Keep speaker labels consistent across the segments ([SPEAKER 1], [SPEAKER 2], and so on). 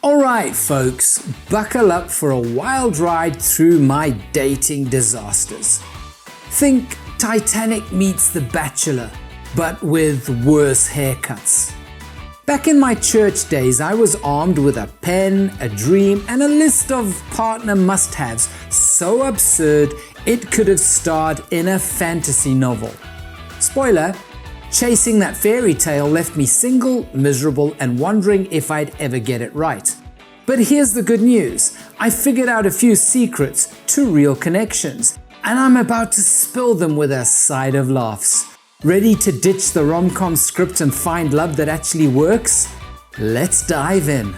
[SPEAKER 1] Alright folks, buckle up for a wild ride through my dating disasters. Think Titanic meets The Bachelor, but with worse haircuts. Back in my church days, I was armed with a pen, a dream, and a list of partner must-haves so absurd it could have starred in a fantasy novel. Spoiler, chasing that fairy tale left me single, miserable, and wondering if I'd ever get it right. But here's the good news. I figured out a few secrets to real connections, and I'm about to spill them with a side of laughs. Ready to ditch the rom-com script and find love that actually works? Let's dive in.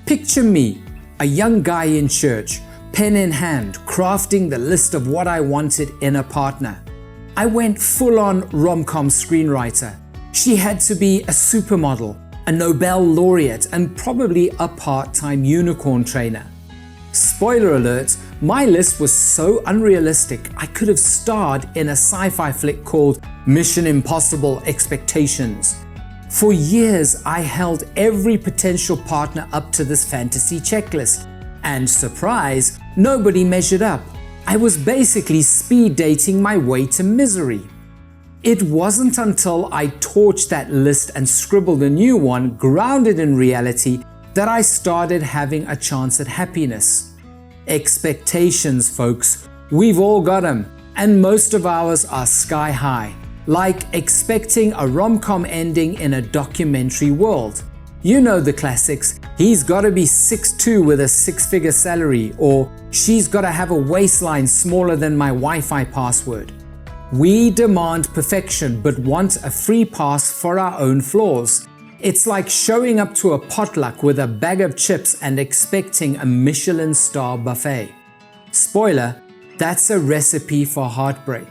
[SPEAKER 1] Picture me, a young guy in church, pen in hand, crafting the list of what I wanted in a partner. I went full-on rom-com screenwriter. She had to be a supermodel, a Nobel laureate, and probably a part-time unicorn trainer. Spoiler alert, my list was so unrealistic I could have starred in a sci-fi flick called Mission Impossible Expectations. For years, I held every potential partner up to this fantasy checklist, and surprise, nobody measured up. I was basically speed dating my way to misery. It wasn't until I torched that list and scribbled a new one grounded in reality that I started having a chance at happiness. Expectations, folks. We've all got them, and most of ours are sky high. Like expecting a rom-com ending in a documentary world. You know the classics, he's gotta be 6'2" with a six-figure salary, or she's gotta have a waistline smaller than my Wi-Fi password. We demand perfection but want a free pass for our own flaws. It's like showing up to a potluck with a bag of chips and expecting a Michelin star buffet. Spoiler, that's a recipe for heartbreak.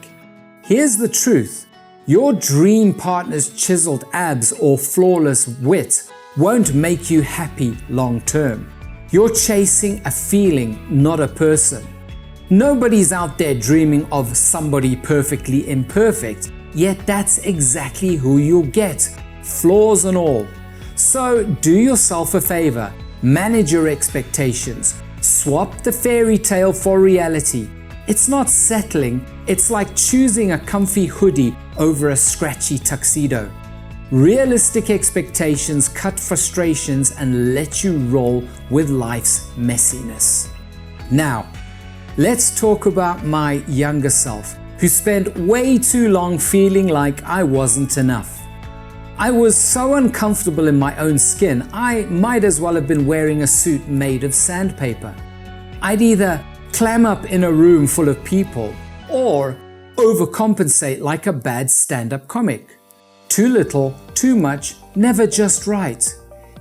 [SPEAKER 1] Here's the truth. Your dream partner's chiseled abs or flawless wit won't make you happy long term. You're chasing a feeling, not a person. Nobody's out there dreaming of somebody perfectly imperfect, yet that's exactly who you'll get, flaws and all. So do yourself a favor, manage your expectations, swap the fairy tale for reality. It's not settling, it's like choosing a comfy hoodie over a scratchy tuxedo. Realistic expectations cut frustrations and let you roll with life's messiness. Now, let's talk about my younger self, who spent way too long feeling like I wasn't enough. I was so uncomfortable in my own skin, I might as well have been wearing a suit made of sandpaper. I'd either clam up in a room full of people, or overcompensate like a bad stand-up comic. Too little, too much, never just right.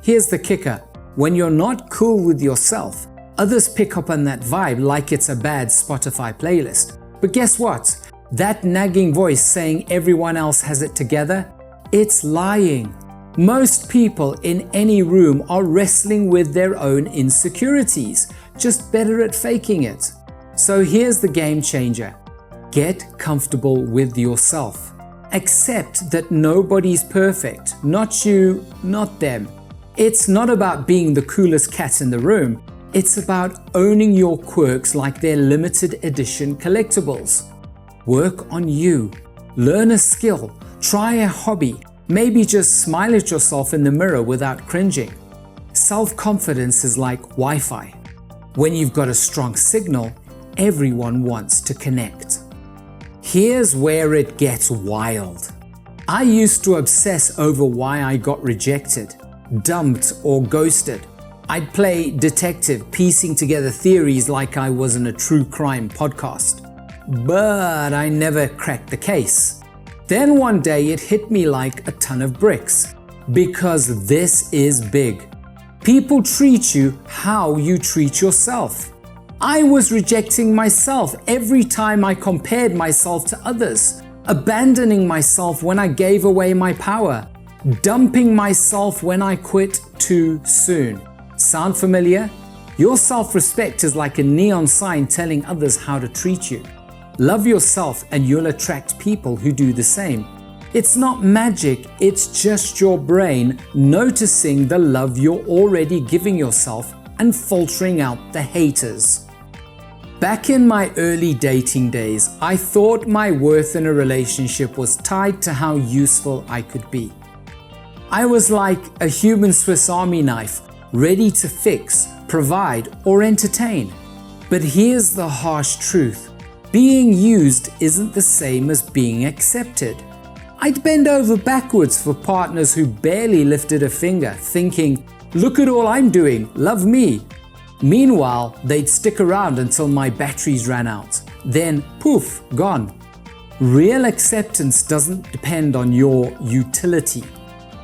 [SPEAKER 1] Here's the kicker, when you're not cool with yourself, others pick up on that vibe like it's a bad Spotify playlist. But guess what? That nagging voice saying everyone else has it together, it's lying. Most people in any room are wrestling with their own insecurities, just better at faking it. So here's the game changer. Get comfortable with yourself. Accept that nobody's perfect, not you, not them. It's not about being the coolest cat in the room. It's about owning your quirks like they're limited edition collectibles. Work on you. Learn a skill. Try a hobby. Maybe just smile at yourself in the mirror without cringing. Self-confidence is like Wi-Fi. When you've got a strong signal, everyone wants to connect. Here's where it gets wild. I used to obsess over why I got rejected, dumped, or ghosted. I'd play detective, piecing together theories like I was in a true crime podcast. But I never cracked the case. Then one day it hit me like a ton of bricks. Because this is big. People treat you how you treat yourself. I was rejecting myself every time I compared myself to others, abandoning myself when I gave away my power, dumping myself when I quit too soon. Sound familiar? Your self-respect is like a neon sign telling others how to treat you. Love yourself and you'll attract people who do the same. It's not magic, it's just your brain noticing the love you're already giving yourself and filtering out the haters. Back in my early dating days, I thought my worth in a relationship was tied to how useful I could be. I was like a human Swiss Army knife, ready to fix, provide, or entertain. But here's the harsh truth. Being used isn't the same as being accepted. I'd bend over backwards for partners who barely lifted a finger, thinking, "Look at all I'm doing, love me." Meanwhile, they'd stick around until my batteries ran out. Then, poof, gone. Real acceptance doesn't depend on your utility.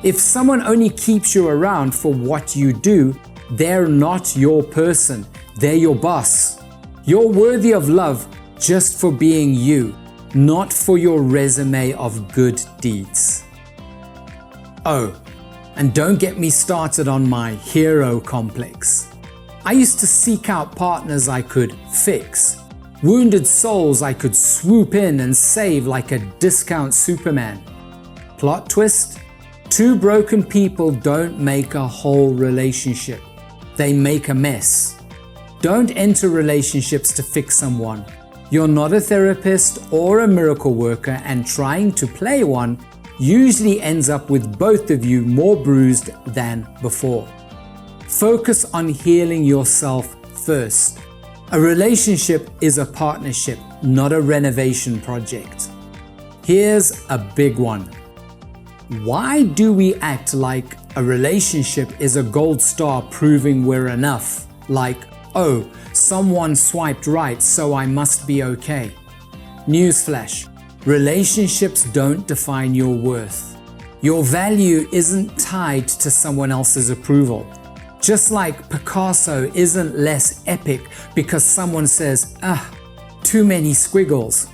[SPEAKER 1] If someone only keeps you around for what you do, they're not your person, they're your boss. You're worthy of love just for being you, not for your resume of good deeds. Oh, and don't get me started on my hero complex. I used to seek out partners I could fix, wounded souls I could swoop in and save like a discount Superman. Plot twist? Two broken people don't make a whole relationship. They make a mess. Don't enter relationships to fix someone. You're not a therapist or a miracle worker, and trying to play one usually ends up with both of you more bruised than before. Focus on healing yourself first. A relationship is a partnership, not a renovation project. Here's a big one. Why do we act like a relationship is a gold star proving we're enough? Like, oh, someone swiped right, so I must be okay. Newsflash, relationships don't define your worth. Your value isn't tied to someone else's approval. Just like Picasso isn't less epic because someone says, too many squiggles.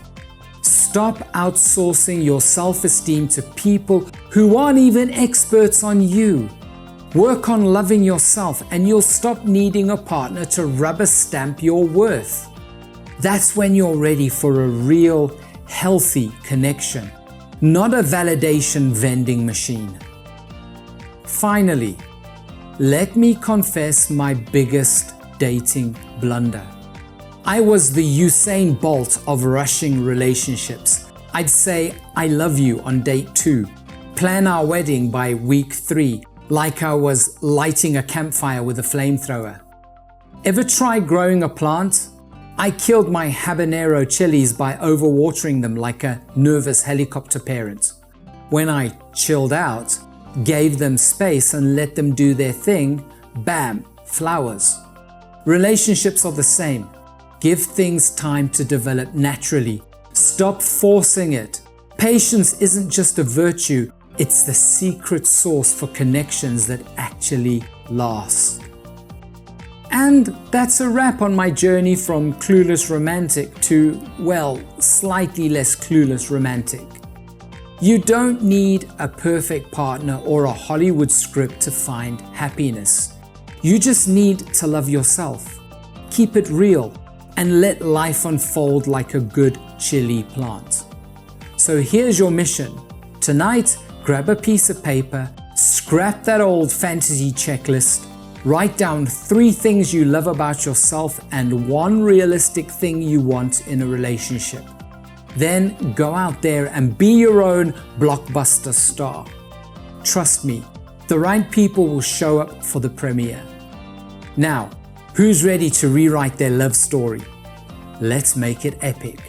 [SPEAKER 1] Stop outsourcing your self-esteem to people who aren't even experts on you. Work on loving yourself and you'll stop needing a partner to rubber stamp your worth. That's when you're ready for a real, healthy connection, not a validation vending machine. Finally, let me confess my biggest dating blunder. I was the Usain Bolt of rushing relationships. I'd say, "I love you" on date 2, plan our wedding by week 3, like I was lighting a campfire with a flamethrower. Ever try growing a plant? I killed my habanero chilies by overwatering them like a nervous helicopter parent. When I chilled out, gave them space and let them do their thing, bam, flowers. Relationships are the same. Give things time to develop naturally. Stop forcing it. Patience isn't just a virtue, it's the secret sauce for connections that actually last. And that's a wrap on my journey from clueless romantic to, well, slightly less clueless romantic. You don't need a perfect partner or a Hollywood script to find happiness. You just need to love yourself. Keep it real and let life unfold like a good chili plant. So here's your mission. Tonight, grab a piece of paper, scrap that old fantasy checklist, write down 3 things you love about yourself and 1 realistic thing you want in a relationship. Then go out there and be your own blockbuster star. Trust me, the right people will show up for the premiere. Now, who's ready to rewrite their love story? Let's make it epic.